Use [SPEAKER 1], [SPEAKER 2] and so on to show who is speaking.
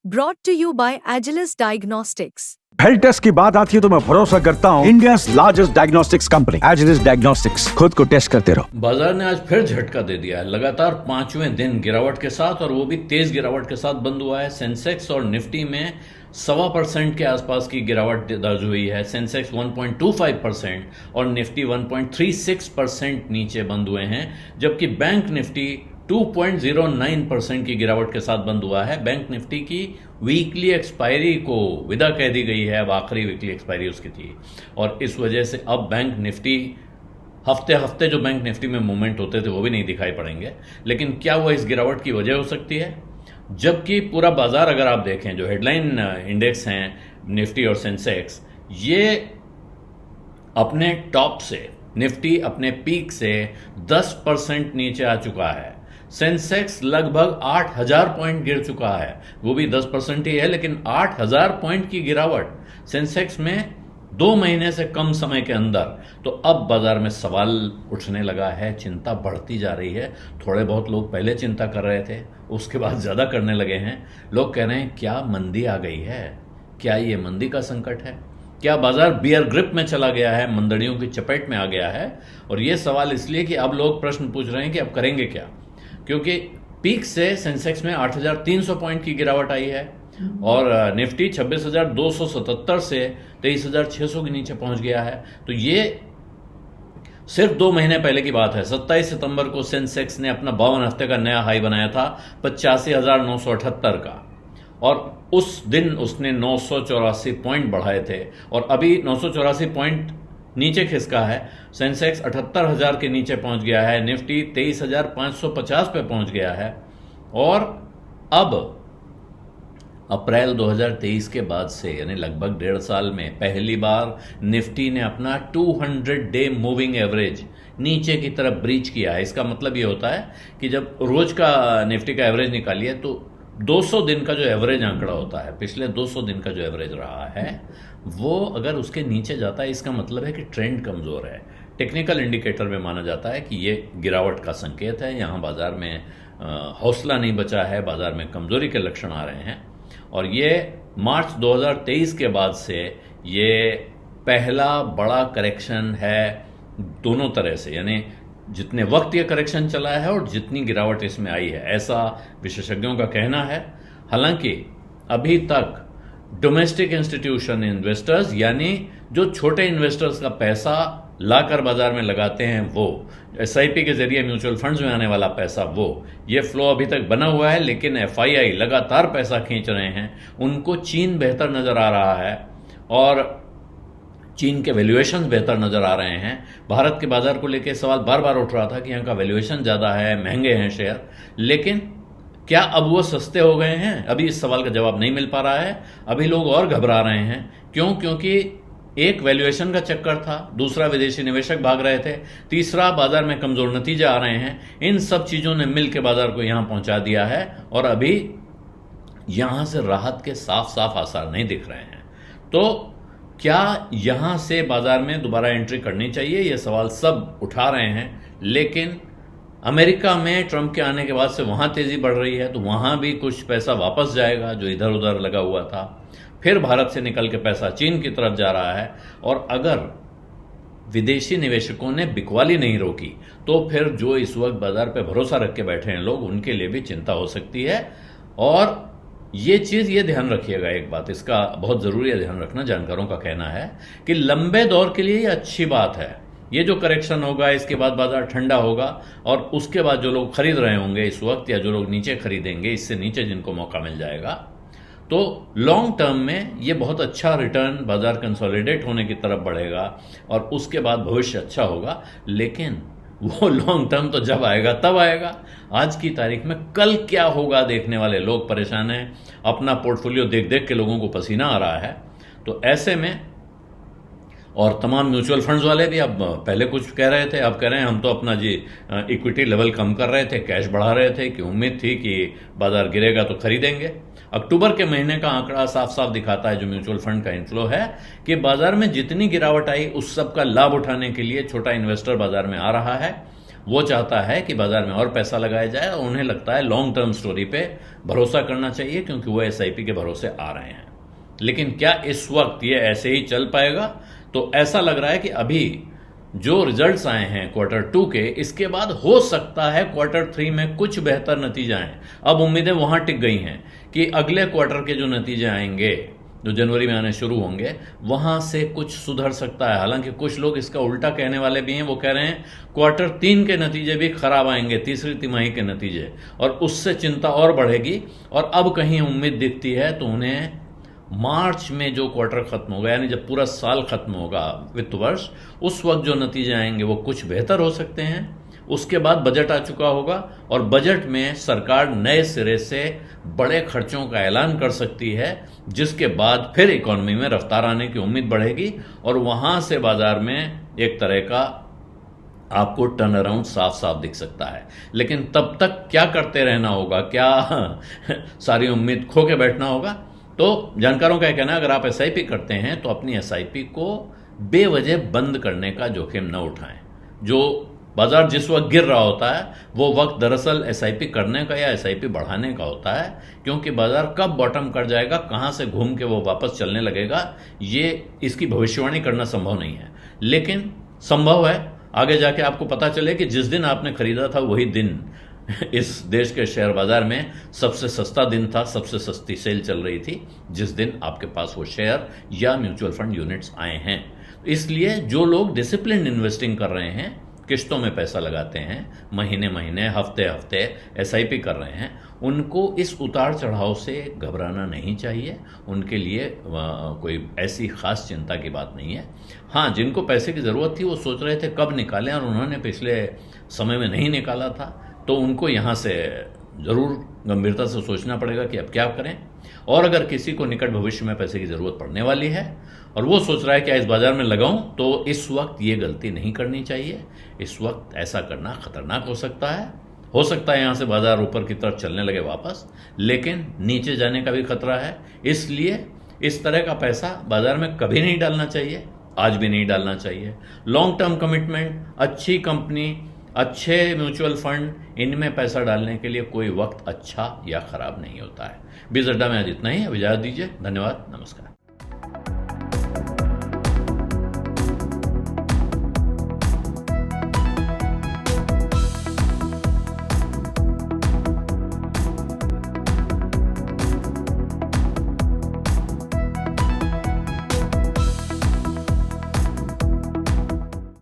[SPEAKER 1] Brought to you by Agilus Diagnostics.
[SPEAKER 2] Health test की बात आती है तो मैं भरोसा करता हूँ India largest diagnostics company Agilus diagnostics. खुद को टेस्ट करते रहो।
[SPEAKER 3] बाजार ने आज फिर झटका दे दिया है, लगातार पांचवें दिन गिरावट के साथ, और वो भी तेज गिरावट के साथ बंद हुआ है। सेंसेक्स और निफ्टी में 1.25% के आसपास की गिरावट दर्ज हुई है। सेंसेक्स 1.25% और निफ्टी 1.36% नीचे बंद हुए हैं, जबकि बैंक निफ्टी 2.09% की गिरावट के साथ बंद हुआ है। बैंक निफ्टी की वीकली एक्सपायरी को विदा कह दी गई है, अब आखिरी वीकली एक्सपायरी उसकी थी, और इस वजह से अब बैंक निफ्टी हफ्ते हफ्ते जो बैंक निफ्टी में मूवमेंट होते थे वो भी नहीं दिखाई पड़ेंगे। लेकिन क्या वो इस गिरावट की वजह हो सकती है? जबकि पूरा बाजार अगर आप देखें, जो हेडलाइन इंडेक्स हैं निफ्टी और सेंसेक्स, ये अपने टॉप से, निफ्टी अपने पीक से 10% नीचे आ चुका है। सेंसेक्स लगभग 8,000 पॉइंट गिर चुका है, वो भी 10% ही है, लेकिन 8,000 पॉइंट की गिरावट सेंसेक्स में 2 महीने से कम समय के अंदर। तो अब बाजार में सवाल उठने लगा है, चिंता बढ़ती जा रही है। थोड़े बहुत लोग पहले चिंता कर रहे थे, उसके बाद ज्यादा करने लगे हैं। लोग कह रहे हैं क्या मंदी आ गई है? क्या ये मंदी का संकट है? क्या बाजार बियर ग्रिप में चला गया है, मंदड़ियों की चपेट में आ गया है? और ये सवाल इसलिए कि अब लोग प्रश्न पूछ रहे हैं कि अब करेंगे क्या, क्योंकि पीक से सेंसेक्स में 8,300 पॉइंट की गिरावट आई है और निफ्टी 26,277 से 23,600 के नीचे पहुंच गया है। तो ये सिर्फ 2 महीने पहले की बात है। 27 सितंबर को सेंसेक्स ने अपना 52 हफ्ते का नया हाई बनाया था 85,978 का, और उस दिन उसने 984 पॉइंट बढ़ाए थे, और अभी 984 पॉइंट नीचे खिसका है। सेंसेक्स 78,000 के नीचे पहुंच गया है, निफ्टी 23,550 पे पहुंच गया है, और अब अप्रैल 2023 के बाद से, यानी लगभग 1.5 साल में पहली बार निफ्टी ने अपना 200 डे मूविंग एवरेज नीचे की तरफ ब्रीच किया है। इसका मतलब ये होता है कि जब रोज का निफ्टी का एवरेज निकालिए तो 200 दिन का जो एवरेज आंकड़ा होता है, पिछले 200 दिन का जो एवरेज रहा है, वो अगर उसके नीचे जाता है, इसका मतलब है कि ट्रेंड कमजोर है। टेक्निकल इंडिकेटर में माना जाता है कि ये गिरावट का संकेत है, यहाँ बाजार में हौसला नहीं बचा है, बाजार में कमजोरी के लक्षण आ रहे हैं। और ये मार्च 2023 के बाद से ये पहला बड़ा करेक्शन है दोनों तरह से, यानी जितने वक्त ये करेक्शन चला है और जितनी गिरावट इसमें आई है, ऐसा विशेषज्ञों का कहना है। हालांकि अभी तक डोमेस्टिक इंस्टीट्यूशन इन्वेस्टर्स, यानी जो छोटे इन्वेस्टर्स का पैसा लाकर बाजार में लगाते हैं, वो एसआईपी के जरिए म्यूचुअल फंड्स में आने वाला पैसा, वो ये फ्लो अभी तक बना हुआ है। लेकिन एफआईआई लगातार पैसा खींच रहे हैं, उनको चीन बेहतर नजर आ रहा है और चीन के वैल्यूएशंस बेहतर नजर आ रहे हैं। भारत के बाजार को लेकर सवाल बार बार उठ रहा था कि यहाँ का वैल्यूएशन ज्यादा है, महंगे हैं शेयर, लेकिन क्या अब वो सस्ते हो गए हैं? अभी इस सवाल का जवाब नहीं मिल पा रहा है। अभी लोग और घबरा रहे हैं। क्यों? क्योंकि एक वैल्यूएशन का चक्कर था, दूसरा विदेशी निवेशक भाग रहे थे, तीसरा बाजार में कमजोर नतीजे आ रहे हैं। इन सब चीजों ने मिलकर बाजार को यहां पहुंचा दिया है, और अभी यहां से राहत के साफ साफ आसार नहीं दिख रहे हैं। तो क्या यहां से बाजार में दोबारा एंट्री करनी चाहिए? ये सवाल सब उठा रहे हैं। लेकिन अमेरिका में ट्रंप के आने के बाद से वहां तेजी बढ़ रही है, तो वहां भी कुछ पैसा वापस जाएगा जो इधर उधर लगा हुआ था। फिर भारत से निकल के पैसा चीन की तरफ जा रहा है, और अगर विदेशी निवेशकों ने बिकवाली नहीं रोकी तो फिर जो इस वक्त बाजार पे भरोसा रख के बैठे हैं लोग, उनके लिए भी चिंता हो सकती है। और ये चीज, ये ध्यान रखिएगा, एक बात इसका बहुत जरूरी है ध्यान रखना, जानकारों का कहना है कि लंबे दौर के लिए ये अच्छी बात है। ये जो करेक्शन होगा, इसके बाद बाजार ठंडा होगा, और उसके बाद जो लोग खरीद रहे होंगे इस वक्त, या जो लोग नीचे खरीदेंगे, इससे नीचे जिनको मौका मिल जाएगा, तो लॉन्ग टर्म में ये बहुत अच्छा रिटर्न, बाजार कंसोलिडेट होने की तरफ बढ़ेगा, और उसके बाद भविष्य अच्छा होगा। लेकिन वो लॉन्ग टर्म तो जब आएगा तब आएगा। आज की तारीख में कल क्या होगा देखने वाले लोग परेशान हैं। अपना पोर्टफोलियो देख देख के लोगों को पसीना आ रहा है। तो ऐसे में, और तमाम म्यूचुअल फंड्स वाले भी अब पहले कुछ कह रहे थे, अब कह रहे हैं हम तो अपना इक्विटी लेवल कम कर रहे थे, कैश बढ़ा रहे थे, कि उम्मीद थी कि बाजार गिरेगा तो खरीदेंगे। अक्टूबर के महीने का आंकड़ा साफ साफ दिखाता है, जो म्यूचुअल फंड का इनफ्लो है, कि बाजार में जितनी गिरावट आई उस सब का लाभ उठाने के लिए छोटा इन्वेस्टर बाजार में आ रहा है। वो चाहता है कि बाजार में और पैसा लगाया जाए और उन्हें लगता है लॉन्ग टर्म स्टोरी पे भरोसा करना चाहिए क्योंकि वो एसआईपी के भरोसे आ रहे हैं। लेकिन क्या इस वक्त ये ऐसे ही चल पाएगा? तो ऐसा लग रहा है कि अभी जो रिजल्ट्स आए हैं Q2 के, इसके बाद हो सकता है Q3 में कुछ बेहतर नतीजे आए। अब उम्मीदें वहां टिक गई हैं कि अगले क्वार्टर के जो नतीजे आएंगे, जो जनवरी में आने शुरू होंगे, वहां से कुछ सुधर सकता है। हालांकि कुछ लोग इसका उल्टा कहने वाले भी हैं। वो कह रहे हैं Q3 के नतीजे भी खराब आएंगे, तीसरी तिमाही के नतीजे, और उससे चिंता और बढ़ेगी। और अब कहीं उम्मीद दिखती है तो उन्हें मार्च में जो क्वार्टर खत्म होगा, यानी जब पूरा साल खत्म होगा वित्त वर्ष, उस वक्त जो नतीजे आएंगे वो कुछ बेहतर हो सकते हैं। उसके बाद बजट आ चुका होगा और बजट में सरकार नए सिरे से बड़े खर्चों का ऐलान कर सकती है, जिसके बाद फिर इकोनॉमी में रफ्तार आने की उम्मीद बढ़ेगी और वहां से बाजार में एक तरह का आपको टर्न अराउंड साफ साफ दिख सकता है। लेकिन तब तक क्या करते रहना होगा? क्या सारी उम्मीद खो के बैठना होगा? तो जानकारों का कहना है अगर आप एसआईपी करते हैं तो अपनी एसआईपी को बेवजह बंद करने का जोखिम न उठाएं। जो बाजार जिस वक्त गिर रहा होता है वो वक्त दरअसल एसआईपी करने का या एसआईपी बढ़ाने का होता है, क्योंकि बाजार कब बॉटम कर जाएगा, कहां से घूम के वो वापस चलने लगेगा, ये इसकी भविष्यवाणी करना संभव नहीं है। लेकिन संभव है आगे जाके आपको पता चले कि जिस दिन आपने खरीदा था वही दिन इस देश के शेयर बाजार में सबसे सस्ता दिन था, सबसे सस्ती सेल चल रही थी, जिस दिन आपके पास वो शेयर या म्यूचुअल फंड यूनिट्स आए हैं। इसलिए जो लोग डिसिप्लिन इन्वेस्टिंग कर रहे हैं, किश्तों में पैसा लगाते हैं, महीने महीने, हफ्ते हफ्ते एसआईपी कर रहे हैं, उनको इस उतार चढ़ाव से घबराना नहीं चाहिए। उनके लिए कोई ऐसी खास चिंता की बात नहीं है। हाँ, जिनको पैसे की ज़रूरत थी वो सोच रहे थे कब निकालें और उन्होंने पिछले समय में नहीं निकाला था, तो उनको यहाँ से ज़रूर गंभीरता से सोचना पड़ेगा कि अब क्या करें। और अगर किसी को निकट भविष्य में पैसे की ज़रूरत पड़ने वाली है और वो सोच रहा है कि इस बाजार में लगाऊं, तो इस वक्त ये गलती नहीं करनी चाहिए। इस वक्त ऐसा करना खतरनाक हो सकता है यहाँ से बाजार ऊपर की तरफ चलने लगे वापस, लेकिन नीचे जाने का भी खतरा है। इसलिए इस तरह का पैसा बाजार में कभी नहीं डालना चाहिए, आज भी नहीं डालना चाहिए। लॉन्ग टर्म कमिटमेंट, अच्छी कंपनी, अच्छे म्यूचुअल फंड, इनमें पैसा डालने के लिए कोई वक्त अच्छा या खराब नहीं होता है। बीज अड्डा में आज इतना ही। अब इजाजत दीजिए। धन्यवाद, नमस्कार।